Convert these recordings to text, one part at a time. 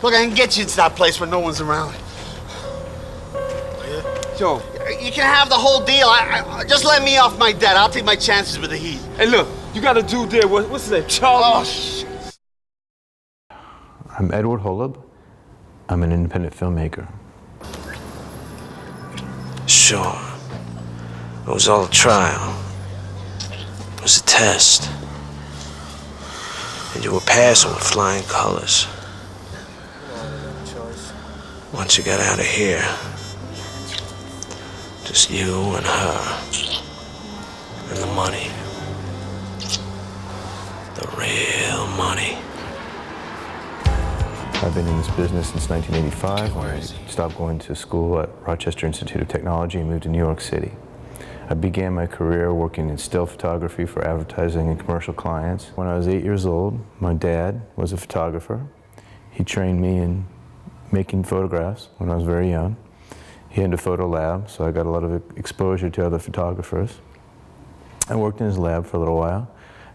Look, I can get you into that place when no one's around. Yo. You can have the whole deal. Just let me off my debt. I'll take my chances with the heat. Hey, look, you got a dude there. What's his name? Charlie? Oh, shit. I'm Edward Holub. I'm an independent filmmaker. Sure. It was all a trial. It was a test. And you were passing with flying colors. Once you got out of here, just you and her. And the money. The real money. I've been in this business since 1985 when I stopped going to school at Rochester Institute of Technology and moved to New York City. I began my career working in still photography for advertising and commercial clients. When I was 8 years old, my dad was a photographer. He trained me in making photographs when I was very young. He had a photo lab, so I got a lot of exposure to other photographers. I worked in his lab for a little while,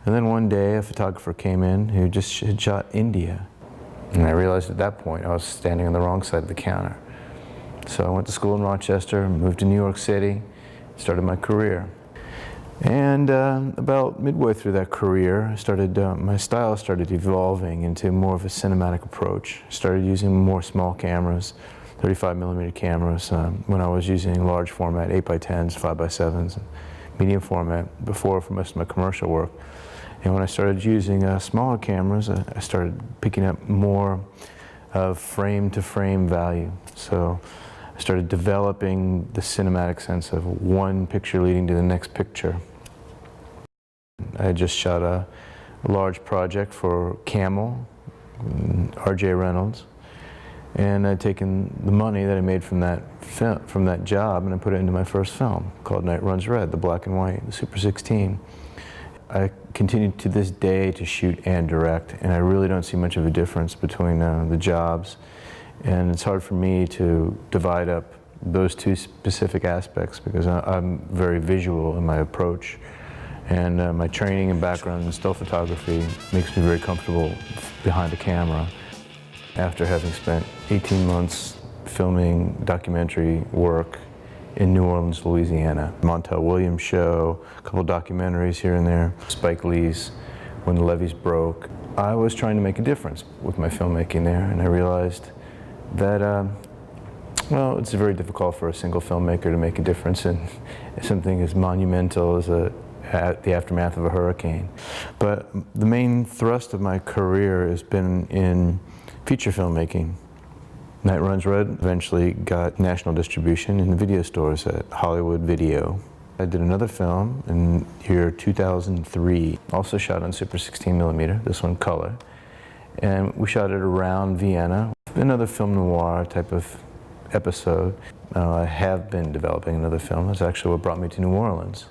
and then one day a photographer came in who just had shot India. And I realized at that point I was standing on the wrong side of the counter. So I went to school in Rochester, moved to New York City, started my career. And about midway through that career, my style started evolving into more of a cinematic approach. I started using more small cameras, 35mm cameras, when I was using large format 8x10s, 5x7s, and medium format before for most of my commercial work. And when I started using smaller cameras, I started picking up more of frame-to-frame value. So I started developing the cinematic sense of one picture leading to the next picture. I had just shot a large project for Camel, R.J. Reynolds, and I'd taken the money that I made from that job and I put it into my first film called Night Runs Red, the black and white, the Super 16. I continue to this day to shoot and direct, and I really don't see much of a difference between the jobs, and it's hard for me to divide up those two specific aspects because I'm very visual in my approach, and my training and background in still photography makes me very comfortable behind the camera. After having spent 18 months filming documentary work in New Orleans, Louisiana. Montel Williams show, a couple documentaries here and there, Spike Lee's When the Levees Broke. I was trying to make a difference with my filmmaking there, and I realized that, well, it's very difficult for a single filmmaker to make a difference in something as monumental as the aftermath of a hurricane. But the main thrust of my career has been in feature filmmaking. Night Runs Red eventually got national distribution in the video stores at Hollywood Video. I did another film in year 2003, also shot on Super 16mm, this one color. And we shot it around Vienna. Another film noir type of episode. I have been developing another film. That's actually what brought me to New Orleans.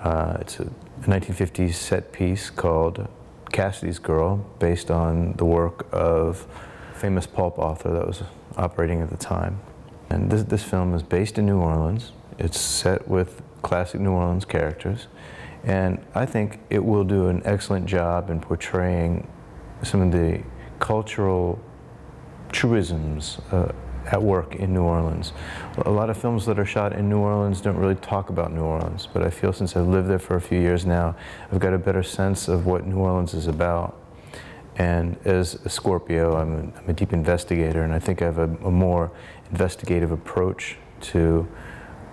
It's a 1950s set piece called Cassidy's Girl, based on the work of a famous pulp author that was operating at the time. And this film is based in New Orleans. It's set with classic New Orleans characters. And I think it will do an excellent job in portraying some of the cultural truisms at work in New Orleans. A lot of films that are shot in New Orleans don't really talk about New Orleans, but I feel since I've lived there for a few years now, I've got a better sense of what New Orleans is about. And as a Scorpio, I'm a deep investigator, and I think I have a more investigative approach to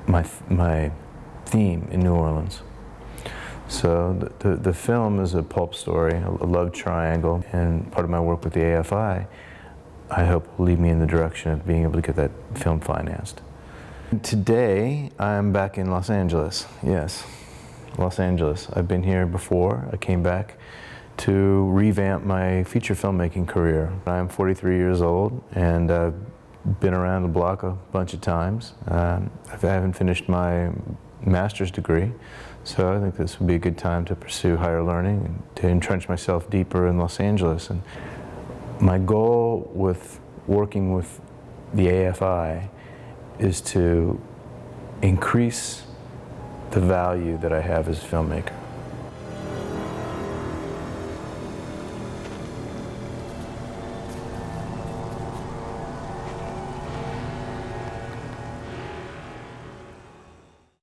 my theme in New Orleans. So the film is a pulp story, a love triangle, and part of my work with the AFI, I hope will lead me in the direction of being able to get that film financed. Today, I'm back in Los Angeles, yes, Los Angeles. I've been here before. I came back to revamp my feature filmmaking career. I'm 43 years old, and I've been around the block a bunch of times. I haven't finished my master's degree, so I think this would be a good time to pursue higher learning and to entrench myself deeper in Los Angeles. And my goal with working with the AFI is to increase the value that I have as a filmmaker.